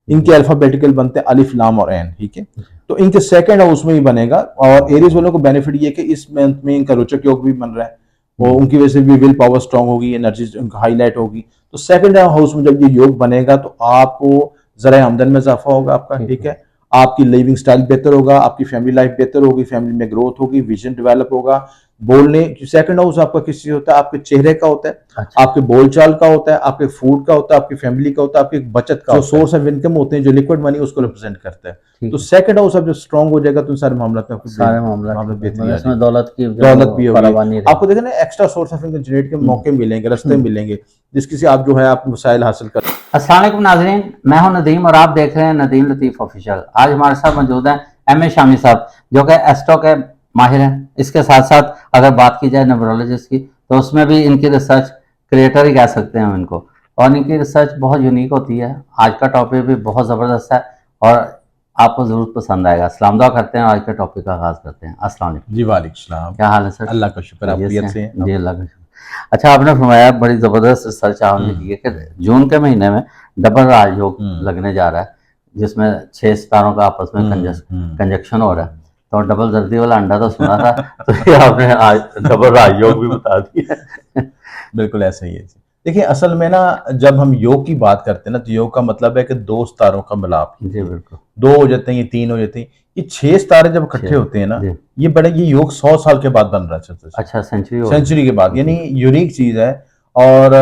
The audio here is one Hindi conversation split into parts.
इनके अल्फाबेटिकल बनते हैं अलिफ लाम और एन, ठीक है। तो इनके सेकंड हाउस में ही बनेगा, और एरीज वालों को बेनिफिट ये कि इस मंथ में इनका रोचक योग भी बन रहा है, वो उनकी वजह से भी विल पावर स्ट्रांग होगी, एनर्जी हाईलाइट होगी। तो सेकंड हाउस में जब ये योग बनेगा तो आपको जरा आमदन में इजाफा होगा आपका, ठीक है। आपकी लिविंग स्टाइल बेहतर होगा, आपकी फैमिली लाइफ बेहतर होगी, फैमिली में ग्रोथ होगी, विजन डेवलप होगा। बोलने, सेकंड हाउस आपका किस चीज होता है, आपके चेहरे का होता है, अच्छा। आपके बोलचाल का होता है, आपके फूड का होता है, आपकी फैमिली का होता है, आपकी बचत का, जो सोर्स ऑफ इनकम होते हैं, जो लिक्विड मनी उसको रिप्रेजेंट करता है। तो सेकंड हाउस अब जब स्ट्रांग हो जाएगा तो सारे मामला में सारे मामला बेहतरी आ इसमें जाएगी, दौलत की दौलत भी होगी, फरावानी आपको देखें ना extra source of income generate के मौके मिलेंगे, रास्ते मिलेंगे, जिसकी से आप जो है आप वसाइल हासिल कर। अस्सलाम वालेकुम नाज़रीन, मैं हूं नदीम और आप देख रहे हैं नदीम लतीफ़ ऑफिशियल। आज हमारे साथ मौजूद हैं एम.ए. शामी साहब, जो कि एस्ट्रो के माहिर हैं। इसके साथ साथ अगर बात की जाए न्यूमरोलॉजिस्ट की, तो उसमें भी इनकी रिसर्च क्रिएटर ही कह सकते हैं हम इनको, और इनकी रिसर्च बहुत यूनिक होती है। आज का टॉपिक भी बहुत ज़बरदस्त है और आपको ज़रूर पसंद आएगा। सलाम दुआ करते हैं, आज के टॉपिक का आगाज़ करते हैं। अस्सलाम वालेकुम जी वालेकुम सलाम, क्या हाल है सर? अल्लाह का शुक्र, आप खैरियत से हैं? जी अल्लाह का शुक्र। अच्छा, आपने फरमाया बड़ी ज़बरदस्त रिसर्च आपने की है कि जून के महीने में डबल राजयोग लगने जा रहा है, जिसमें 6 सितारों का आपस में कंजक्शन हो रहा है। तो डबल जर्दी वाला अंडा तो सुना था, तो ये आपने आज डबल राजयोग भी बता दिया। बिल्कुल ऐसा ही है। देखिए असल में ना जब हम योग की बात करते हैं ना, तो योग का मतलब है कि 2 सितारों का मिलाप। जी बिल्कुल। 2 हो जाते हैं, ये 3 हो जाते हैं, ये 6 सितारे जब इकट्ठे होते हैं ना, ये योग 100 साल के बाद बन रहा है। अच्छा, सेंचुरी के बाद, यानी यूनिक चीज है। और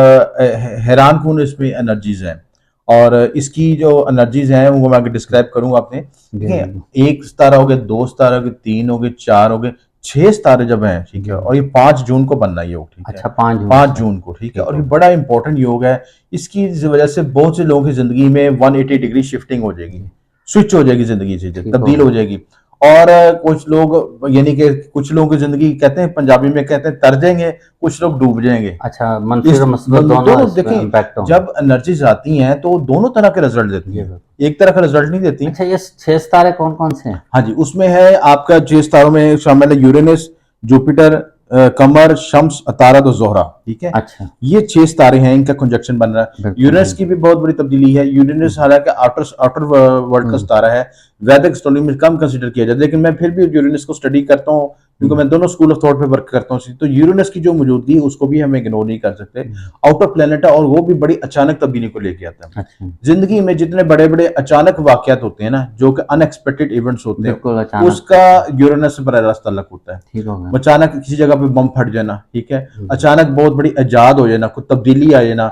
हैरान कौन इसमें एनर्जीज हैं, और इसकी जो एनर्जीज हैं वो मैं डिस्क्राइब करूंगा आपने। ठीक है, 1 सितारा हो गया, 2 सितारा हो गए, 3 हो गए, 4 हो गए, 6 सितारे जब हैं, ठीक है। और ये 5 जून को बनना है योग, ठीक है। अच्छा, 5 जून को, ठीक है। और ये बड़ा इंपॉर्टेंट योग है। इसकी वजह से बहुत से लोगों की जिंदगी में 180 डिग्री शिफ्टिंग हो जाएगी, स्विच हो जाएगी, जिंदगी से तब्दील हो जाएगी। और कुछ लोग, यानी कि कुछ लोगों की जिंदगी, कहते हैं पंजाबी में कहते हैं तर जाएंगे, कुछ लोग डूब जाएंगे। अच्छा, मंफी और मुस्बत दोनों देखें, जब एनर्जीज आती हैं तो दोनों तरह के रिजल्ट देती हैं, एक तरह का रिजल्ट नहीं देती। अच्छा, ये 6 सितारे कौन कौन से हैं? हाँ जी, उसमें है आपका 6 सितारों में शामिल है यूरेनस, जुपिटर, कमर, शम्स, अतारद और जोहरा, ठीक है। अच्छा, ये 6 सितारे हैं, इनका कंजक्शन बन रहा है। यूरेनस की भी बहुत बड़ी तब्दीली है। यूरेनस हालांकि आउटर वर्ल्ड का सितारा है, वैदिक एस्ट्रोनॉमी में कम कंसीडर किया जाता है, लेकिन मैं फिर भी यूरेनस को स्टडी करता हूँ, क्योंकि मैं दोनों स्कूल ऑफ थॉट पे वर्क करता हूँ। तो यूरेनस की जो मौजूदगी है उसको भी हम इग्नोर नहीं कर सकते। आउटर प्लेनेट है और वो भी बड़ी अचानक तब्दीली को लेके आता है। अच्छा, जिंदगी में जितने बड़े बड़े अचानक वाकयात होते हैं ना, जो कि अनएक्सपेक्टेड इवेंट्स होते हैं, उसका यूरेनस से बड़ा रास्त ताल्लुक होता है। अचानक किसी जगह पे बम फट जाना, ठीक है, अचानक बहुत बड़ी इजाद हो जाना, कोई तब्दीली आ जाना,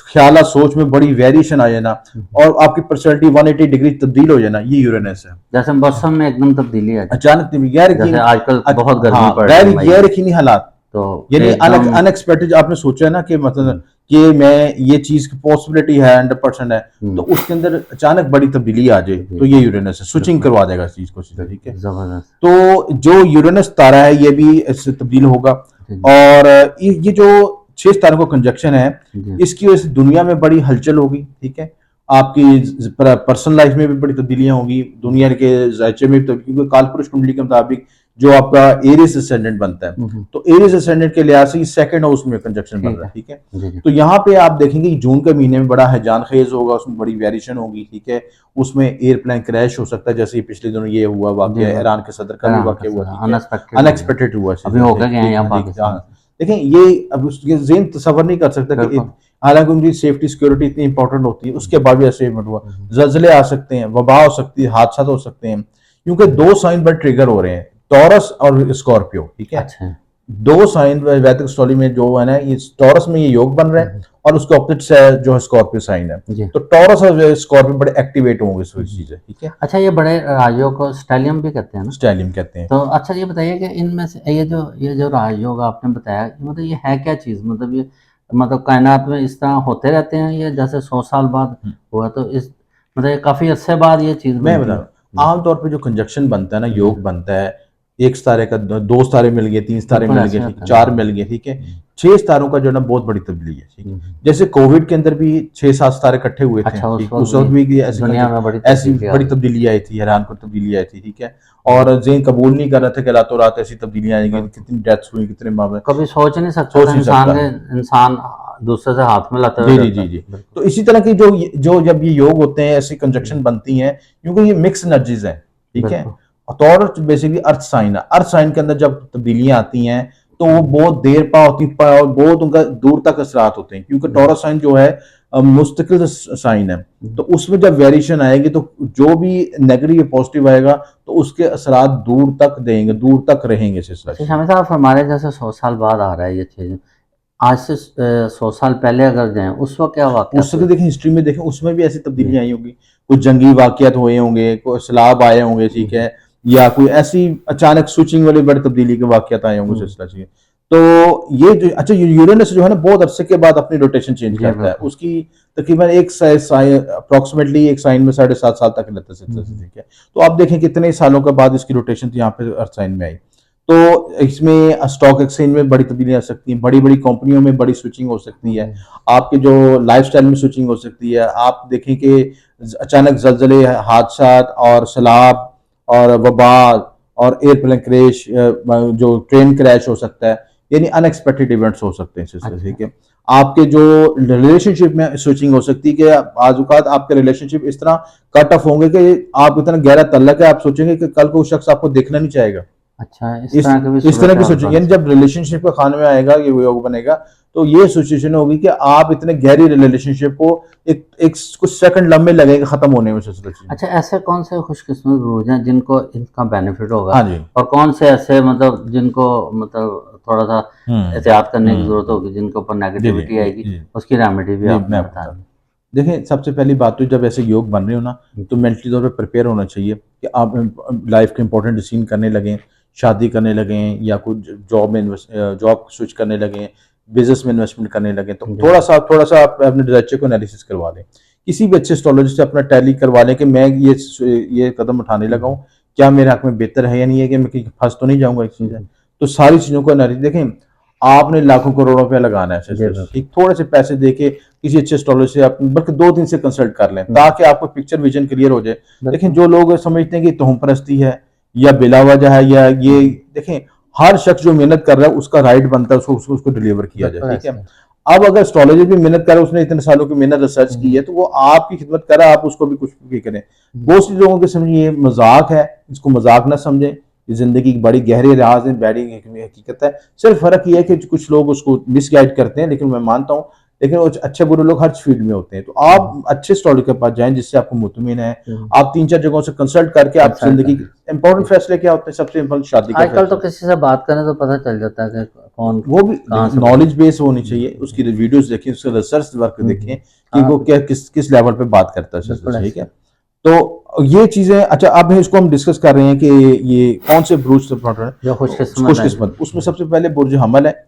ख्याल सोच में बड़ी वेरिएशन आ जाना, और आपकी पर्सनैलिटी 180 डिग्री तब्दील हो जाना, ये यूरेनस है। जैसे मौसम में एकदम तब्दीली आ अचानक आजकल बहुत गर्मी पड़ रही है, गैर यकीनी हालात, तो यानी अनएक्सपेक्टेड। आपने सोचा ना कि मतलब कि मैं ये चीज की पॉसिबिलिटी है 100% है, तो उसके अंदर अचानक बड़ी तब्दीली आ जाए, तो ये यूरेनस है, स्विचिंग करवा देगा इस चीज को, ठीक है। तो जो यूरेनस तारा है ये भी इससे तब्दील होगा। और ये जो 6 तारों का कंजक्शन है, इसकी वजह से दुनिया में बड़ी हलचल होगी, ठीक है। आपकी पर्सनल लाइफ में भी बड़ी तब्दीलियां होंगी, दुनिया के जायचे में, क्योंकि कालपुरुष कुंडली के मुताबिक जो आपका एरिस असेंडेंट बनता है, तो एरिस असेंडेंट के लिहाज से सेकंड हाउस में कंजक्शन बन रहा है, ठीक है। तो यहाँ पे आप देखेंगे जून के महीने में बड़ा हैजान खेज होगा, उसमें बड़ी वेरिएशन होगी, ठीक है। उसमें एयरप्लेन क्रैश हो सकता है, जैसे पिछले दिनों ये हुआ वाकया, ईरान के सदर का भी वाकया हुआ, अनएक्सपेक्टेड हुआ। देखें, ये अब उसके ज़हन तसव्वुर नहीं कर सकता कि हालांकि उनकी सेफ्टी सिक्योरिटी इतनी इंपॉर्टेंट होती है, उसके बाद भी ऐसे इवेंट हुआ। जल्जले आ सकते हैं, वबा हो सकती है, हादसा हो सकते हैं, क्योंकि 2 साइन पर ट्रिगर हो रहे हैं, टॉरस और स्कॉर्पियो, ठीक है। अच्छा। 2 साइन वैदिक एस्ट्रोलॉजी में जो है ना, ये टॉरस में ये योग बन रहा है, और उसके ऑपोजिट से जो है स्कॉर्पियो साइन है, तो टॉरस और स्कॉर्पियो बड़े एक्टिवेट होंगे इस चीज है, ठीक है। अच्छा, ये बड़े राजयोग को स्टेलियम भी कहते हैं ना? स्टेलियम कहते हैं। तो अच्छा, ये बताइए कि इनमें से ये जो राजयोग आपने बताया, मतलब ये है क्या चीज? मतलब ये कायनात में इस तरह होते रहते हैं, ये जैसे 100 साल बाद हुआ, तो इस मतलब ये काफी अरसे बाद ये चीज मैं बता, आमतौर पर जो कंजक्शन बनता है ना, योग बनता है, 1 सितारे का 2 सितारे मिल गए, 3 सितारे मिल गए, 4 मिल गए, ठीक है। 6 सितारों का जो ना बहुत बड़ी तब्दीली है, ठीक है। जैसे कोविड के अंदर भी 6-7 सितारे इकट्ठे हुए थे, उस वक्त भी ऐसी बड़ी तब्दीली आई थी, हैरान को तब्दीली आई थी, ठीक है। और ज़हन कबूल नहीं कर रहा था कि रातों रात ऐसी तब्दीलियां आएंगी, कितनी डेथ्स हुई, कितने मामले, कभी सोच नहीं सकता इंसान दूसरे से हाथ मिलाते जी हुए जी करता जी है। जी। बिल्कुल। तो इसी तरह की जो जो जब ये योग होते हैं, ऐसी कंजक्शन बनती हैं, क्योंकि ये मिक्स एनर्जीज हैं, ठीक है। बिल्कुल। और टॉरस बेसिकली अर्थ साइन है, अर्थ साइन के अंदर जब तब्दीलियां आती हैं तो वो बहुत देर पा होती हैं और बहुत उनका दूर तक असरात होते हैं, क्योंकि टॉरस साइन जो है मुस्तकिल साइन है। तो उसमें जब वेरिएशन आएगी तो जो भी नेगेटिव या पॉजिटिव आएगा तो उसके असरात दूर तक देंगे, दूर तक रहेंगे सिलसिला। अच्छा शामिल साहब, हमारे जैसे 100 साल बाद आ रहा है ये चीज़, आज से 100 साल पहले अगर जाएं उस वक्त क्या वाक़यात उससे हुए? देखें, हिस्ट्री में देखें, उसमें भी ऐसी जी। तब्दीलियां आई होंगी, कुछ जंगी वाकयात हुए होंगे, कोई सैलाब आए होंगे, ठीक है, या कोई ऐसी अचानक स्विचिंग वाली बड़ी तब्दीली के वाकयात आए होंगे सिलसिला चाहिए। तो ये जो अच्छा यूरेनस जो है ना, बहुत अरसे के बाद अपनी रोटेशन चेंज जी करता है, बिल्कुल। उसकी तकरीबन एक अप्रोक्सीमेटली एक साइन में 7.5 साल तक रहता है सिलसिला से, ठीक है। तो आप देखें कितने सालों के बाद इसकी रोटेशन यहाँ पे अर्थ साइन में आई। तो इसमें स्टॉक एक्सचेंज में बड़ी तब्दीलियां आ सकती हैं, बड़ी बड़ी कंपनियों में बड़ी स्विचिंग हो सकती है, आपके जो लाइफस्टाइल में स्विचिंग हो सकती है। आप देखें कि अचानक जलजले, हादसा और सैलाब और वबा और एयरप्लेन क्रैश, जो ट्रेन क्रैश हो सकता है, यानी अनएक्सपेक्टेड इवेंट्स हो सकते हैं सिलसिले, अच्छा। ठीक है। आपके जो रिलेशनशिप में स्विचिंग हो सकती है कि आजुकात आपके रिलेशनशिप इस तरह कट ऑफ होंगे कि आप इतना गहरा तल्लक है, आप सोचेंगे कि कल को उस शख्स आपको देखना नहीं चाहेगा। अच्छा, इस इस तरह की भी इस तरह सूरत की हाल सोचिए, बन यानी जब सकती रिलेशनशिप का खाने में आएगा, ये योग बनेगा, तो ये सिचुएशन होगी कि आप इतने गहरी रिलेशनशिप को एक एक कुछ सेकंड लंबे लगेगा खत्म होने में सिलसिला है। चीज़। अच्छा, ऐसे कौन से खुशकिस्मत बुरुज हैं जिनको इनका बेनिफिट होगा, हाँ जी। और कौन से ऐसे मतलब जिनको मतलब थोड़ा सा हम्म एहतियात करने की ज़रूरत हम्म। होगी, जिनके ऊपर जी जी नेगेटिविटी जी आएगी, जी उसकी रेमेडी भी जी, मैं आपने आपको बता बताता दी। हूँ। देखिए, सबसे पहली बात तो जब ऐसे योग बन रहे हो ना, तो जी। मेंटली तौर पे प्रिपेयर होना चाहिए कि आप लाइफ के इंपॉर्टेंट डिसीजन करने लगें, शादी करने लगें, या कुछ जॉब में जॉब स्विच करने लगें, बिजनेस में इन्वेस्टमेंट करने लगें, तो जी। थोड़ा सा आप अपने डिजायर को एनालिसिस करवा लें, किसी भी अच्छे एस्ट्रोलॉजिस्ट से अपना टैली करवा लें कि मैं ये कदम उठाने लगा हूँ, क्या मेरे हक में बेहतर है या नहीं है, कि मैं कहीं फंस तो नहीं जाऊंगा इस चीज़ है। तो सारी चीज़ों को एनालिसिस देखें, आपने लाखों करोड़ों रुपया लगाना है जी बिल्कुल। ठीक, थोड़े से पैसे देके किसी अच्छे एस्ट्रोलॉजर से आप बल्कि 2 दिन से कंसल्ट कर लें, ताकि आपको पिक्चर विजन क्लियर हो जाए। देखें, बिल्कुल। जो लोग समझते हैं कि तोहम परस्ती है या बिला वजह है या ये, देखें, हर शख्स जो मेहनत कर रहा है उसका राइट बनता है उसको डिलीवर किया जाए, बिल्कुल ठीक है। ऐसे। अब अगर एस्ट्रोलॉजी भी मेहनत कर रहा है, उसने इतने सालों की मेहनत रिसर्च की है, तो वो आपकी खिदमत कर रहा है, आप उसको भी कुछ भी करें। बहुत सी लोगों के समझिए ये मजाक है, इसको मजाक ना समझें, ये जिंदगी की बड़ी गहरी राज है, बड़ी हकीकत है। सिर्फ फर्क ये है कि कुछ लोग उसको मिसगाइड करते हैं, लेकिन मैं मानता हूँ, लेकिन वो अच्छे बुरे लोग हर फील्ड में होते हैं। तो आप अच्छे एस्ट्रोलॉजर के पास जाएं जिससे आपको मुतमिन है। आप 3-4 जगहों से कंसल्ट करके आप कंसल्ट जिंदगी करें। के इंपॉर्टेंट फैसले क्या होते हैं, सबसे इंपॉर्टेंट शादी का आजकल तो फैसला। किसी से बात करें तो पता चल जाता है कि कौन वो भी कहाँ देखिए, से बात। नॉलेज बेस होनी चाहिए, उसकी वीडियोस देखें, उसका रिसर्च वर्क देखें कि हाँ वो क्या किस किस लेवल पे बात करता है, बिल्कुल ठीक है। ऐसे। तो ये चीजें, अच्छा, अब इसको हम डिस्कस कर रहे हैं कि ये कौन से बुर्ज से जो खुशकिस्मत है खुशकिस्मत, उसमें जी। सबसे पहले बुर्ज हमल है।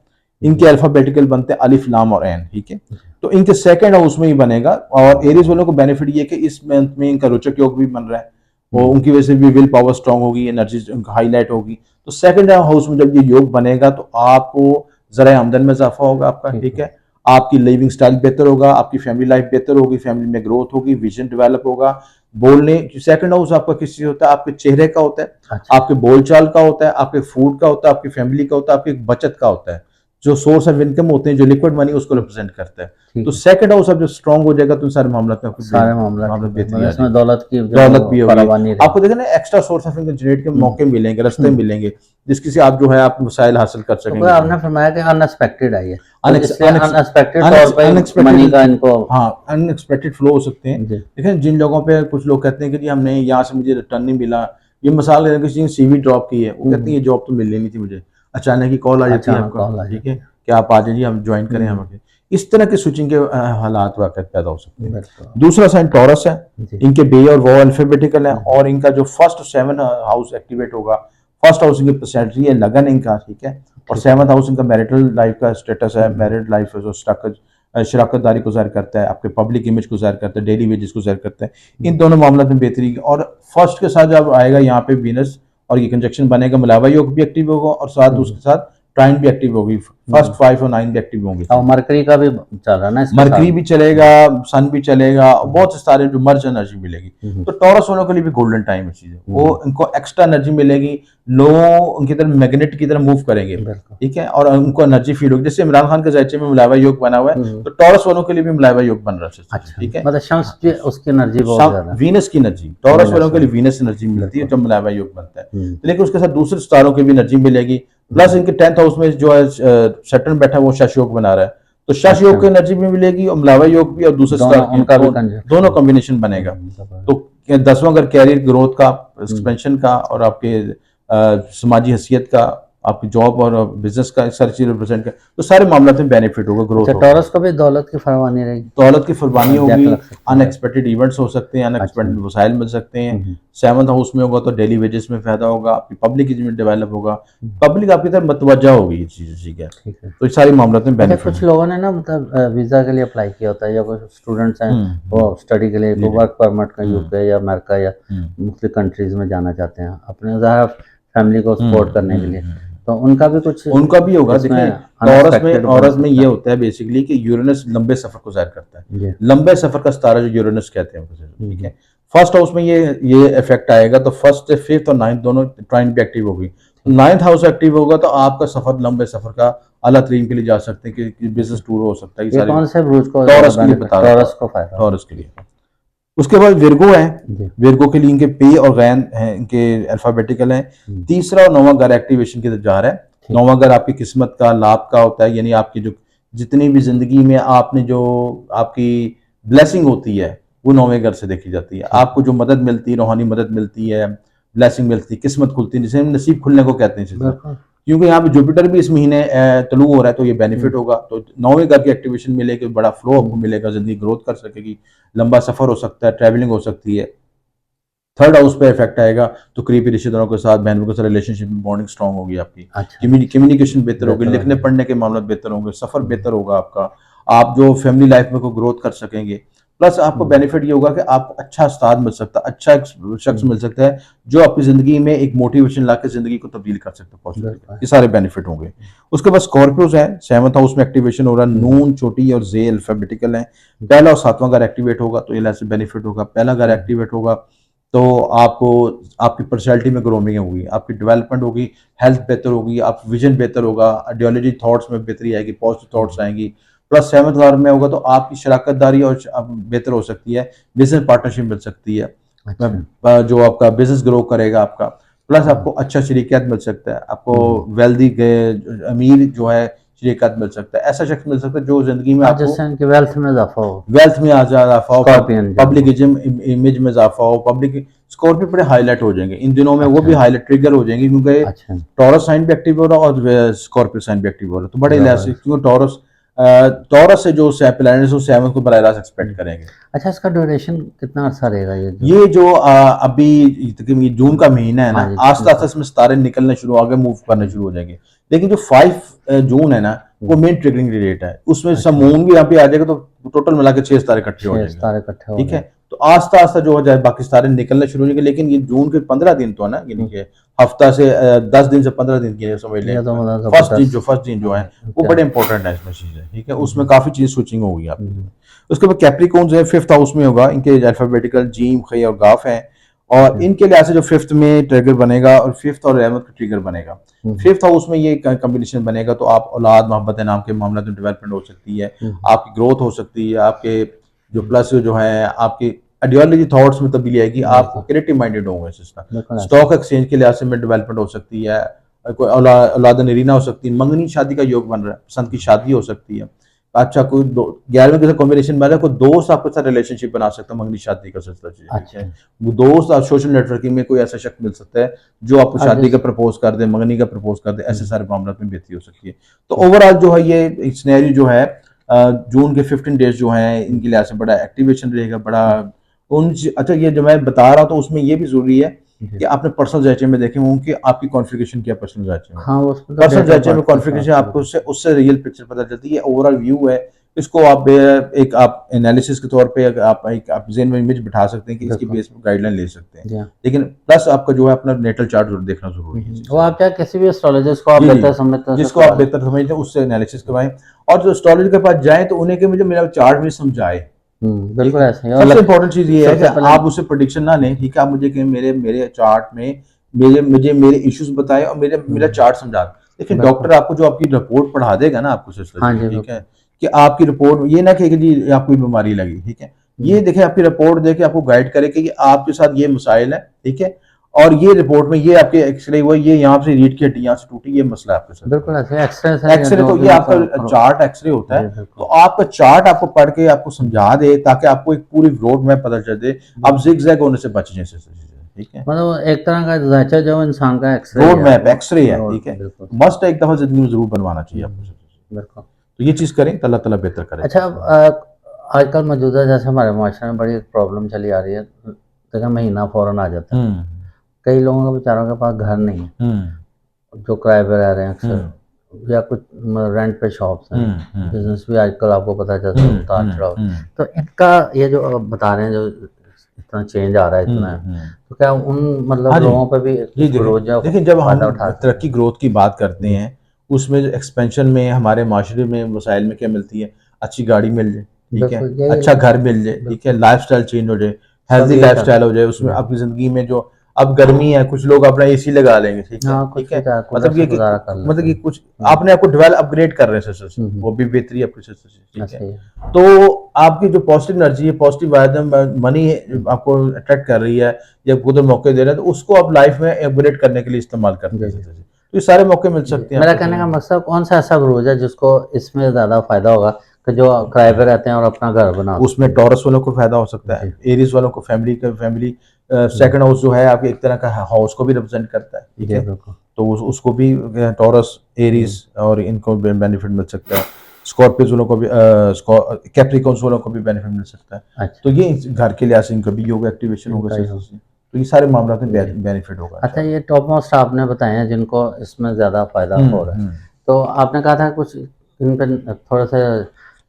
इनके अल्फाबेटिकल बनते हैं अलिफ लाम और एन, ठीक है। तो इनके सेकंड हाउस में ही बनेगा, और एरीज वालों को बेनिफिट ये है कि इस मंथ में इनका रोचक योग भी बन रहा है, वो उनकी वजह से भी विल पावर स्ट्रांग होगी, एनर्जी हाईलाइट होगी। तो सेकंड हाउस में जब ये योग बनेगा तो आपको जरा आमदन में इजाफा होगा आपका, ठीक है। आपकी लिविंग स्टाइल बेहतर होगा, आपकी फैमिली लाइफ बेहतर होगी, फैमिली में ग्रोथ होगी, विजन डेवलप होगा। बोलने, सेकंड हाउस आपका किस चीज होता है, आपके चेहरे का होता है, अच्छा। आपके बोलचाल का होता है, आपके फूड का होता है, आपकी फैमिली का होता है, आपकी बचत का होता है, जो सोर्स ऑफ इनकम होते हैं, जो लिक्विड मनी उसको रिप्रेजेंट करता है। ठीक तो है। सेकंड हाउस अब जब स्ट्रांग हो जाएगा तो सारे मामला में आपको सारे मामला मामला ठीक है, बेहतरी मतलब आ इसमें जाएगी, दौलत की जो दौलत भी होगी, फरावानी आपको रहेगी। देखें ना extra source of income generate के मौके मिलेंगे, रास्ते हम्म। मिलेंगे, जिसकी से आप जो है आप वसाइल हासिल कर तो कोई सकेंगे। आपने फरमाया कि अनएक्सपेक्टेड आई है, तो इसलिए अनएक्सपेक्टेड तौर पे मनी अनएक्सपेक्टेड, का इनको। हाँ, अनएक्सपेक्टेड फ्लो हो सकते हैं। जी। देखें, जिन लोगों पे कुछ लोग कहते हैं कि जी हमने यहाँ से मुझे रिटर्न नहीं मिला, ये मिसाल है, किसी ने सीवी ड्रॉप की है, वो कहते हैं ये जॉब तो मिलनी नहीं थी मुझे, अचानक ही कॉल आ जाती है अचानक आपका, कॉल आ ठीक है, जाती है। कि आप आ जाइए, हम ज्वाइन करें हमें। इस तरह के स्विचिंग के हालात वाकई पैदा हो सकते हैं। बिल्कुल। दूसरा साइन टॉरस है, जी। इनके बे और वो अल्फाबेटिकल है, और इनका जो फर्स्ट 7 हाउस एक्टिवेट होगा, फर्स्ट हाउस इनकी पर्सनैलिटी है, लगन इनका, ठीक है, और 7th हाउस इनका मैरिटल लाइफ का स्टेटस है, मैरिड लाइफ जो शराकतदारी को ज़ाहिर करता है, आपके पब्लिक इमेज को ज़ाहिर करता है, डेली वेजेस को ज़ाहिर करता है। इन दोनों मामलों में बेहतरी, और फर्स्ट के साथ जब आएगा यहाँ पे वीनस और ये कंजक्शन बनेगा, मिलावा योग भी एक्टिव होगा, और साथ उसके साथ ट्राइन भी एक्टिव होगी, फर्स्ट 5 और 9 भी एक्टिव होंगे। और मरकरी का भी चल रहा है ना इसके मरकरी साथ? भी चलेगा, सन भी चलेगा, बहुत से सारे जो मर्ज एनर्जी मिलेगी। तो टॉरस वालों के लिए भी गोल्डन टाइम है चीजें, वो इनको एक्स्ट्रा एनर्जी मिलेगी, लोग उनकी तरफ मैग्नेट की तरफ मूव करेंगे, बिल्कुल। ठीक है, और उनको एनर्जी फील होगी। जैसे इमरान खान के ज़ायचे में मुलायवा योग बना हुआ है, तो टॉरस वालों के लिए भी मुलायवा योग बन रहा है, अच्छा, ठीक है। मतलब शम्स की उसकी एनर्जी बहुत ज्यादा है। वीनस की एनर्जी, टॉरस वालों के लिए वीनस एनर्जी मिलती है जब मुलायवा योग बनता है, लेकिन उसके साथ दूसरे स्टारों की भी एनर्जी मिलेगी। प्लस इनके 10th हाउस में जो है सैटर्न बैठा है वो शश योग बना रहा है, तो शश योग की एनर्जी भी मिलेगी और मुलायवा योग भी, और दूसरे स्टार की उनका भी दोनों कॉम्बिनेशन बनेगा। तो 10वां घर कैरियर ग्रोथ का, एक्सपेंशन का, और आपके समाजी हैसियत का, आपकी जॉब और बिजनेस का, सारी चीज रिप्रेजेंट कर, तो सारे मामला में बेनिफिट होगा, ग्रोथ होगा। टॉरस को भी दौलत की फरमानी रहेगी, दौलत की फरमानी होगी, लग सकते हैं। अनएक्सपेक्टेड इवेंट्स हो सकते हैं, अनएक्सपेक्टेड वसाइल मिल सकते हैं। 7th हाउस में होगा तो डेली वेजेस में फायदा होगा, आपकी पब्लिक इमेज डेवलप होगा, पब्लिक आपकी तरफ मतवज्जा होगी ये चीज, ठीक है। तो सारी मामला में अच्छा, बेनिफिट। कुछ लोगों ने ना मतलब वीजा के लिए अप्लाई किया होता है, या कुछ स्टूडेंट्स हैं वो स्टडी के लिए, वर्क परमिट का यूके या अमेरिका या मुख्तलिफ कंट्रीज में जाना चाहते हैं अपने ज़ाहिर फैमिली को सपोर्ट करने के लिए, तो उनका भी कुछ, उनका भी होगा। देखिए टॉरस में ये होता है बेसिकली कि यूरेनस लंबे सफर को जाहिर करता है, लंबे सफर का सितारा जो यूरेनस कहते हैं, ठीक है। फर्स्ट हाउस में ये इफेक्ट आएगा, तो फर्स्ट से 5th और 9th दोनों ट्राइन भी एक्टिव होगी। 9th हाउस एक्टिव होगा तो आपका सफर, लंबे सफर का आला तरीन के लिए जा सकते हैं, कि बिजनेस टूर हो सकता है। ये कौन से ब्रूज को टॉरस के लिए बता रहा हूं, टॉरस को फायदा, टॉरस के लिए। उसके बाद विर्गो है, विर्गो के लिए इनके पे और गैन है, इनके अल्फाबेटिकल है। तीसरा और 9वां घर एक्टिवेशन की तरफ जा रहा है। 9वां घर आपकी किस्मत का, लाभ का होता है, यानी आपकी जो जितनी भी जिंदगी में आपने जो आपकी ब्लेसिंग होती है वो 9वें घर से देखी जाती है। आपको जो मदद मिलती है, रूहानी मदद मिलती है, ब्लेसिंग मिलती है, किस्मत खुलती है, जिसे हम नसीब खुलने को कहते हैं, क्योंकि यहाँ पे जुपिटर भी इस महीने तलू हो रहा है, तो ये बेनिफिट होगा। तो 9वें घर की एक्टिवेशन मिलेगी, बड़ा फ्लो आपको मिलेगा, जिंदगी ग्रोथ कर सकेगी, लंबा सफर हो सकता है, ट्रैवलिंग हो सकती है। 3rd हाउस पे इफेक्ट आएगा, तो करीबी रिश्तेदारों के साथ, बहनों के साथ रिलेशनशिप में बॉन्डिंग स्ट्रांग होगी आपकी। कम्युनिकेशन बेहतर होगी, लिखने पढ़ने के मामले बेहतर होंगे, सफर बेहतर होगा आपका, आप जो फैमिली लाइफ में को ग्रोथ कर सकेंगे। प्लस आपको बेनिफिट ये होगा कि आपको अच्छा उस्ताद मिल सकता है, अच्छा एक शख्स मिल सकता है जो आपकी जिंदगी में एक मोटिवेशन लाकर जिंदगी को तब्दील कर सकता है पॉजिटिव। ये सारे बेनिफिट होंगे। उसके बाद स्कॉर्पियोज है, 7th हाउस में एक्टिवेशन हो रहा है, नून छोटी और जे अल्फाबेटिकल है। पहला और 7वां घर एक्टिवेट होगा तो ये ऐसे बेनिफिट होगा। पहला घर एक्टिवेट होगा तो आपको आपकी पर्सनैलिटी में ग्रोमिंग होगी, आपकी डेवलपमेंट होगी, हेल्थ बेहतर होगी, आप विजन बेहतर होगा, आइडियोलॉजी थॉट्स में बेहतरी आएगी, पॉजिटिव थॉट्स आएंगी। प्लस 7th घर में होगा तो आपकी शराकतदारी और बेहतर हो सकती है, बिजनेस पार्टनरशिप मिल सकती है। अच्छा। जो आपका बिजनेस ग्रो करेगा आपका। प्लस आपको अच्छा शरीकियत मिल सकता है, आपको वेल्दी अमीर जो है शरीकियत मिल सकता है, ऐसा शख्स मिल सकता है जो जिंदगी में आपको वेल्थ में इजाफा हो, पब्लिक इमेज में इजाफा हो, पब्लिक स्कॉर्पियो बड़े हाईलाइट हो जाएंगे इन दिनों में। वो भी हाईलाइट ट्रिगर हो जाएंगे क्योंकि टॉरस साइन भी एक्टिव हो रहा है और स्कॉर्पियो साइन भी एक्टिव हो रहा है, तो बड़े लिहाज से, क्योंकि टॉरस से जो प्लैनेट्स वो 7 को बराह रास्त एक्सपेक्ट करेंगे। अच्छा, इसका ड्यूरेशन कितना अर्सा रहेगा ये जो अभी जून का महीना है ना, आस्ते आस्ते इसमें सितारे निकलने शुरू, आगे मूव करने शुरू हो जाएंगे। लेकिन जो 5 जून है ना, वो मेन ट्रिगरिंग डेट है, उसमें सब मून भी यहाँ पे आ जाएगा, तो टोटल मिला के 6 सितारे इकट्ठे हो जाएंगे, ठीक है। तो आस्ता आस्ता जो हो जाए बाकी सितारे निकलने शुरू हो जाएंगे। लेकिन ये जून के 15 दिन तो है ना, यानी कि हफ्ता से 10 दिन से 15 दिन की समझ लें, फर्स्ट दिन जो है वो बड़े इंपॉर्टेंट है इसमें चीजें, ठीक है। उसमें काफी चीज स्विचिंग होगी आपकी। उसके बाद कैप्रिकॉर्न्स है, 5th हाउस में होगा, इनके अल्फाबेटिकल जीम, खे और गाफ है, और इनके लिहाज से जो 5th में ट्रिगर बनेगा और 5th और 11th का ट्रिगर बनेगा। 5th हाउस में ये कॉम्बिनेशन बनेगा तो आप औलाद मोहब्बत नाम के मामला में डेवलपमेंट हो सकती है, आपकी ग्रोथ हो सकती है, आपके जो प्लस जो है आपकी आइडियोलॉजी थॉट्स में तब्दीली आएगी, आप क्रिएटिव माइंडेड होंगे सिस्टम। स्टॉक एक्सचेंज के लिहाज से में डेवलपमेंट हो सकती है, कोई औलाद नरीना हो सकती है, मंगनी शादी का योग बन रहा है, पसंद की शादी हो सकती है। अच्छा, कोई 11वें के साथ कॉम्बिनेशन बन रहा है, कोई दोस्त आपके साथ रिलेशनशिप बना सकता है, मंगनी शादी का सिलसिला, ठीक है। वो दोस्त और सोशल नेटवर्किंग में कोई ऐसा शख्स मिल सकता है जो आपको शादी का प्रपोज कर दे, मंगनी का प्रपोज कर दे, ऐसे सारे मामलों में बेहतरी हो सकती है। तो ओवरऑल जो है ये सिनेरियो जो है जून के 15 डेज जो है इनके लिहाज से बड़ा एक्टिवेशन रहेगा, बड़ा अच्छा। ये जो मैं बता रहा हूँ तो उसमें ये भी जरूरी है कि आपने पर्सनल जायचे में देखें उनकी आपकी कॉन्फ़िगरेशन क्या पर्सनल जायचे में। हाँ, पर्सनल जायचे में कॉन्फ़िगरेशन आपको उससे रियल पिक्चर पता चलती है, ओवरऑल व्यू है इसको आप एक आप एनालिसिस के तौर पे आप जेन में इमेज बिठा सकते हैं कि इसकी बेस पर गाइडलाइन ले सकते जी हैं, हाँ। लेकिन प्लस आपका जो है अपना नेटल चार्ट जरूर देखना जरूरी है। वो आप चाहे किसी भी एस्ट्रोलॉजिस्ट को आप जी, जी, बेहतर समझते हैं जिसको आप बेहतर समझते हैं उससे एनालिसिस करवाएं, और जो एस्ट्रोलॉजी के पास जाएं तो उन्हें कि मुझे मेरा चार्ट भी समझाए। ठीक बिल्कुल है, ऐसे ही। और सबसे इंपॉर्टेंट चीज ये है कि सबसे पहले आप उससे प्रोडिक्शन ना लें, ठीक है, आप मुझे कि मेरे मेरे चार्ट में मेरे इश्यूज बताएं और मेरा चार्ट समझा। देखिए बिल्कुल। डॉक्टर आपको जो आपकी रिपोर्ट पढ़ा देगा ना आपको सिस्टर हाँ जी, जी, ठीक है, बिल्कुल। कि आपकी रिपोर्ट ये ना कि जी आपको कोई बीमारी लगी, ठीक है, ये देखें आपकी रिपोर्ट देके आपको गाइड करे कि आपके साथ ये मसाइल है, ठीक है, और ये रिपोर्ट में ये आपके एक्सरे हुआ, ये यहाँ से रीढ़ की हड्डी यहाँ से टूटी, ये मसला है आपके साथ। बिल्कुल ऐसे एक्सरे से एक्सरे जो तो भी ये आपका आपका चार्ट एक्सरे होता जी है, बिल्कुल। तो आपका चार्ट आपको पढ़ के आपको समझा दे ताकि आपको एक पूरी रोड मैप पता चल दे, आप जिग-जैग होने से बच जाए सिस्टर जी, ठीक है। मतलब एक तरह का ढांचा जो इंसान का एक्सरे रोड है मैप वो एक्सरे है, रोड ठीक है, बिल्कुल मस्ट एक दफा जिंदगी में जरूर बनवाना चाहिए आपको सिस्टर जी। बिल्कुल। तो ये चीज करें तो अल्लाह ताला बेहतर करे। अच्छा आजकल मौजूदा जैसे हमारे माशरे में बड़ी एक प्रॉब्लम चली आ रही है, देखा महीना फौरन आ जाता है। हम्म कई लोगों के बेचारों के पास घर नहीं है, हम्म जो किराए पे रह रहे हैं अक्सर, हम्म या कुछ रेंट पे शॉप्स हैं, बिजनेस भी आजकल आपको पता चलता है उतार चढ़ाव। तो इनका ये जो आप बता रहे हैं जो इतना चेंज आ रहा है इतना है, तो क्या उन मतलब हाँ जी, लोगों पे भी जी ग्रोथ देखिए जो देखिए जब फायदा हम उठा सकते तरक्की हैं? ग्रोथ की बात करते हैं, उसमें जो एक्सपेंशन में हमारे माशरे में वसाइल में क्या मिलती है, अच्छी गाड़ी मिल जाए, ठीक है, बिल्कुल यही अच्छा घर मिल जाए, ठीक है, बिल्कुल लाइफ स्टाइल चेंज हो जाए, सब हेल्दी यही लाइफ चाहते स्टाइल हो जाए, उसमें हैं। आपकी ज़िंदगी में जो अब गर्मी है कुछ लोग अपना एसी लगा लेंगे, ठीक है, हाँ ठीक कुछ है, भी चाहे कूलर मतलब से ये कि गुजारा कर मतलब लेते कि हैं। कुछ आपने आपको डेवलप अपग्रेड कर रहे हैं सिस्टर, वो भी बेहतरी है आपकी सिस्टर, ठीक है। ऐसे ही है। तो आपकी जो पॉजिटिव एनर्जी है, पॉजिटिव मनी आपको अट्रैक्ट कर रही है या खुद मौके दे रहा है, तो उसको आप लाइफ में अपग्रेड करने के लिए इस्तेमाल करते जी हैं जी सिस्टर जी। तो ये सारे मौके मिल जी। सकते हैं मेरा आपको कहने का सिस्टर। मकसद कौन सा ऐसा ग्रोथ है जिसको इसमें ज़्यादा फायदा होगा कि जो किराए पे रहते हैं और अपना घर बना सकते उसमें हैं? टॉरस वालों को फायदा हो सकता जी है, एरीज वालों को फैमिली सेकंड हाउस जो है आपके एक तरह का हाउस को भी रिप्रेजेंट करता है, ठीक जी है, बिल्कुल। तो उसको भी टॉरस एरीज और इनको बेनिफिट मिल सकता है, स्कॉर्पियोज वालों को भी कैप्रिकॉन्स वालों को भी बेनिफिट मिल सकता है। अच्छा तो ये घर के लिहाज से इनका भी योगा एक्टिवेशन होगा इनका ही हो। सिस्टर, तो ये सारे मामला में जी। बेनिफिट होगा अच्छा इंशाल्लाह। ये टॉप मोस्ट आपने बताए हैं जिनको इसमें ज़्यादा फायदा हो रहा है, हम्म। तो आपने कहा था कुछ इन पे थोड़ा सा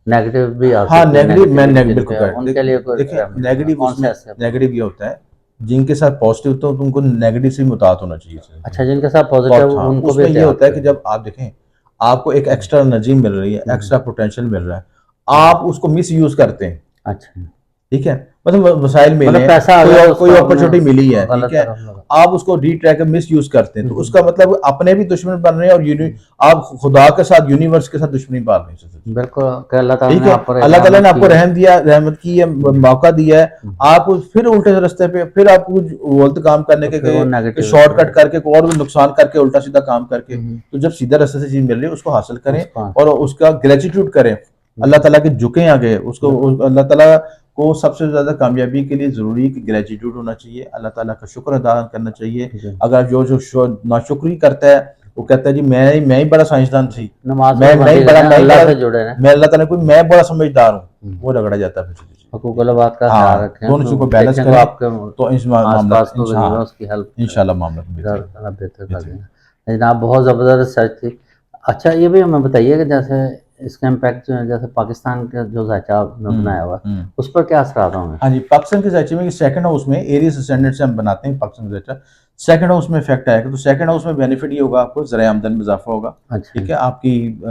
नेगेटिव भी आ हाँ सकती है, नेगेटिव, मैं नेगेटिविटी बिल्कुल जिनपे है, करेक्ट उनके लिए कोई देखिए रेमेडी नेगेटिव कौन से उसमें ऐसे अपना? नेगेटिव ये होता है जिनके साथ पॉजिटिव तो तुमको नेगेटिव से मुतात होना चाहिए अच्छा जिनके साथ पॉजिटिव हाँ उनको भी उसमें ये एहतियात होता है कि करें। जब आप देखें आपको एक एक्स्ट्रा एनर्जी मिल रही है, एक्स्ट्रा पोटेंशियल मिल रहा है, जी। आप उसको मिस यूज करते हैं, अच्छा ठीक है, मतलब वसाइल मिले मतलब हैं, पैसा आ गया तो कोई उसको आपने अपॉर्चुनिटी मिली है, ठीक गलत है, तरफ लगा। आप उसको रीट्रैक मिस यूज करते हैं, तो उसका मतलब अपने भी दुश्मन बन रहे हैं और आप खुदा के साथ यूनिवर्स के साथ दुश्मनी पाल रहे हैं, बिल्कुल कि अल्लाह ताला ठीक ने है, आप पर अल्लाह ताला ने रहमत की आपको है। रहम दिया, रहमत की है, मौका दिया है, आप फिर उल्टे रास्ते पे फिर आप कुछ गलत काम करने तो फिर वो के नेगेटिविटी शॉर्टकट करके कोई और भी नुकसान करके उल्टा सीधा काम करके, हम्म, तो जब सीधा रास्ते से चीज मिल रही है उसको हासिल करें उसको और उसका ग्रेटिट्यूड करें, अल्लाह ताला के झुके आगे उसको अल्लाह ताला को सबसे ज्यादा कामयाबी के लिए जरूरी है कि ग्रेटिट्यूड होना चाहिए, अल्लाह ताला का शुक्र अदा करना चाहिए। जी अगर जो नाशुक्री करता है वो कहता है जी मैं ही बड़ा साइंसदान थी, नमाज पाबंदी रखें, अल्लाह से जुड़े रहें, मैं अल्लाह ताला कोई मैं बड़ा समझदार हूँ, वो रगड़ा जाता है फिर जी, हकूक़ुल बात का ख्याल हाँ रखें, दोनों तो चीज़ों को बैलेंस देखें तो करें, आपके तो इस मामला आसपास को गरीब है उसकी हेल्प इंशाल्लाह मामला अल्लाह ताला बेहतर कर देंगे। जनाब बहुत ज़बरदस्त रिसर्च थी। अच्छा ये भी हमें बताइए कि जैसे इसका इम्पैक्ट जो है जैसे पाकिस्तान का जो ढांचा आपने बनाया हुआ है उस पर क्या असर होंगे? हाँ जी, पाकिस्तान के ज़ायचे में सेकंड हाउस में एरियस स्टैंडर्ड से हम बनाते हैं पाकिस्तान का ज़ायचा, सेकंड हाउस में इफेक्ट आएगा, तो सेकंड हाउस में बेनिफिट ये होगा आपको ज़राए आमदन में इजाफा होगा, अच्छा ठीक है, आपकी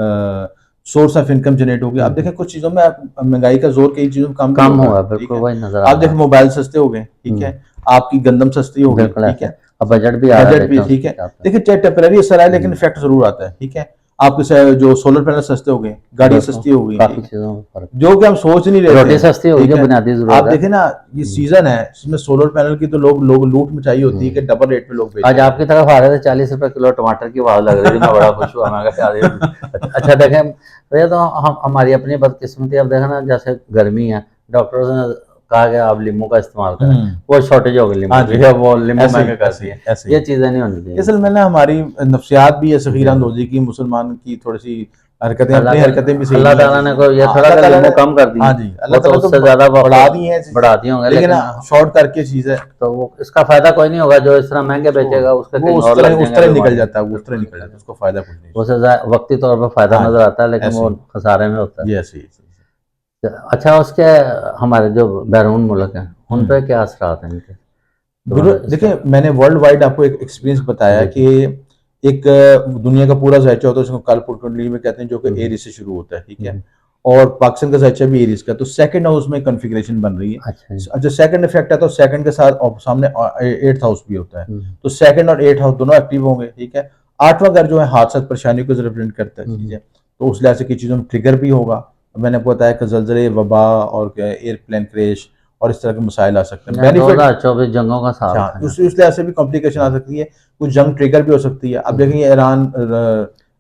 सोर्स ऑफ इनकम जनरेट होगी। आप देखें कुछ चीज़ों में महंगाई का जोर कई चीज़ों में कम भी कम होगा, हुआ ठीक बिल्कुल है, वही नज़र आ आप रहा देखें है। मोबाइल सस्ते हो गए, ठीक है, आपकी गंदम सस्ती हो गई, बिल्कुल ठीक ऐसे है, अब बजट भी आ रहा है बजट भी देखें ठीक उसके है, हिसाब से। देखिए चाहे टेम्पररी असर आए लेकिन इफेक्ट जरूर आता है, ठीक है, आपके जो सोलर पैनल सस्ते हो गए, गाड़ियाँ बिल्कुल सस्ती हो गई, काफ़ी ठीक है, चीज़ों में फ़र्क, जो कि हम सोच नहीं रहे रोटी थे, सस्ती हो गई ठीक जो है, बुनियादी आप ज़रूरत है। देखें ना ये सीजन है इसमें सोलर पैनल की तो लोग लूट मचाई होती है कि डबल रेट पे लोग बेच आज रहे आपकी तरफ आ रहे थे 40 रुपए किलो टमाटर की भाव लग रही थी, मैं बड़ा खुश हुआ, मैं कहा यार ये अच्छा देखें भैया तो हम हमारी अपनी बदकिस्मती, अब देखा ना जैसे गर्मी है डॉक्टरों ने कहा कि आप लींबू का इस्तेमाल करें, वो शॉर्टेज हो गई लींबू हाँ की, जी, है वो लींबू ऐसे ही महंगे कर ऐसे ही दिए। ऐसे ही ये चीज़ें नहीं होनी चाहिए। असल में ना हमारी नफ्सियात भी है सगीर अंदोजी की, मुसलमान की थोड़ी सी हरकतें, अपनी हरकतें भी सही अल्लाह नहीं है ताला ने चीज़ें। कोई ये हाँ, थोड़ा अल्लाह सा ताला लींबू ने कम कर दिए, हाँ जी, वो अल्लाह तो ताला तो उससे ज़्यादा बढ़ा दी है चीज़ें, बढ़ा दिए होंगे, लेकिन लेकिन शॉर्ट करके चीज़ है, तो वो इसका फायदा कोई नहीं होगा जो इस तरह महंगे बेचेगा, उसके वो कहीं और लग उस जाएंगे तरह निकल बीमारियाँ। जाता है, वो उस तरह बिल्कुल निकल निकल जाता है, जाएंगे, उसको फायदा कुछ नहीं। उसे वक्ती तौर पर फायदा हाँ नजर जी, आता है लेकिन ऐसे वो ही खसारे में होता है। ये ऐसे ही अच्छा, उसके हमारे जो बैरून मुल्क हैं उन पे क्या असरात हैं इनके? देखिए, मैंने वर्ल्ड वाइड आपको एक एक्सपीरियंस बताया कि एक दुनिया का पूरा जायचा होता है, उसको कालपुर कुंडली में कहते हैं, जो कि एरिस से शुरू होता है, ठीक है। और पाकिस्तान का जायचा भी एरिस का, तो सेकंड हाउस में कॉन्फ़िगरेशन बन रही है। अच्छा जी। जो सेकंड इफेक्ट है, तो सेकंड के साथ सामने एट्थ हाउस भी होता है, तो सेकंड और एट्थ हाउस दोनों एक्टिव होंगे, ठीक है। आठवां घर जो है हादसा परेशानी को रिप्रेजेंट करता है, ठीक है। तो उस लिहाज से की चीज़ों में ट्रिगर भी होगा। मैंने आपको बताया कि जलजले, वबा और एयरप्लेन क्रैश और इस तरह के मसाइल आ सकते हैं। बेनिफिट 2024 जंगों का साल अच्छा, था। उस लिहाज से भी कॉम्प्लिकेशन आ सकती है, कुछ जंग ट्रिगर भी हो सकती है। अब देखेंगे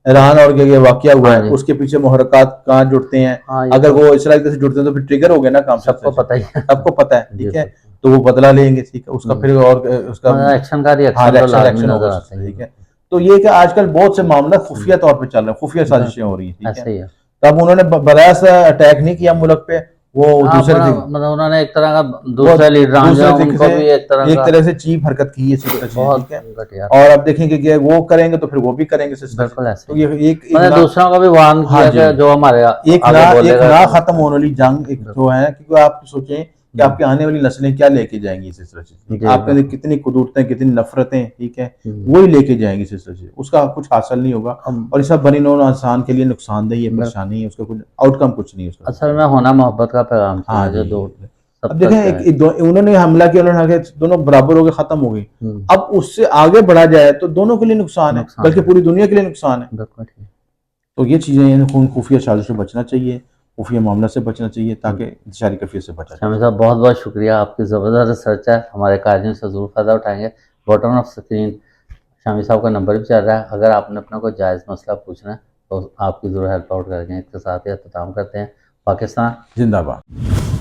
ईरान और ये वाकया हुआ हाँ है, जी। उसके पीछे मुहर्रकात कहाँ जुड़ते हैं। हाँ, ये अगर तो वो इसराइल से जुड़ते हैं तो फिर ट्रिगर हो गया ना काम, सबको पता ही है। सबको पता है, जी ठीक है। बिल्कुल। तो वो बदला लेंगे, ठीक है, उसका फिर और उसका मतलब एक्शन का हाँ रिएक्शन तो लाजमी रिएक्शन होगा, नजर आता ही है। ठीक है। तो ये कि आजकल बहुत से मामला खुफिया तौर पे चल रहे हैं, खुफिया साजिशें हो रही हैं, ठीक है। ऐसे ही है। तब उन्होंने बड़ा सा अटैक नहीं किया मुल्क पे, वो दूसरे अपना दिन मतलब उन्होंने एक तरह का वो दूसरे लीडरान जो दूसरे है तरीके उनको से भी एक तरह का चीप हरकत की है, सिस्टर चीज, बहुत ठीक है। घटिया। और अब देखेंगे कि वो करेंगे तो फिर वो भी करेंगे, सिस्टर जी। बिल्कुल ऐसे तो ही। ये एक मतलब ना, दूसरों को भी वार्न हाँ किया जी, कि जो हमारे आगे एक बोलेगा ना तो खत्म होने वाली जंग एक जो है, क्योंकि आप सोचें कि आपकी आने वाली नस्लें क्या लेके जाएंगी, सिस्टर जी, ठीक है? जी आपके अंदर बिल्कुल। कितनी कुदरतें, कितनी नफरतें, ठीक है, वही लेके जाएंगी, सिस्टर जी। उसका कुछ हासिल नहीं होगा, और ये सब बनी नौ इंसान के लिए नुकसानदेही है, बिल्कुल। परेशानी है, उसका कुछ आउटकम कुछ नहीं है उसका, असल सिस्टर में जी। होना मोहब्बत का पैगाम हाँ चाहिए जो जी। दो अब सब देखें, तक जाए। उन्होंने हमला किया, उन्होंने कहा कि दोनों बराबर हो गए, खत्म हो गई। हम्म, अब उससे आगे बढ़ा जाए तो दोनों के लिए नुकसान है, नुकसान बल्कि है। पूरी दुनिया के लिए नुकसान है। बिल्कुल ठीक। तो ये चीज़ें खून खुफिया साजिश से बचना चाहिए, खुफिया मामला से बचना चाहिए, ताकि इंतशारी कैफियत से बचा जा शामिल सके। साहब बहुत बहुत शुक्रिया, आपकी ज़बरदस्त रिसर्च है, हमारे कार्यों से ज़रूर फ़ायदा उठाएंगे। बॉटम ऑफ स्क्रीन शामिल साहब का नंबर भी चल रहा है, अगर आपने अपना कोई जायज़ मसला पूछना है तो आपकी ज़रूर हेल्प आउट करेंगे। इसके साथ ही अख्ताम करते हैं। पाकिस्तान जिंदाबाद।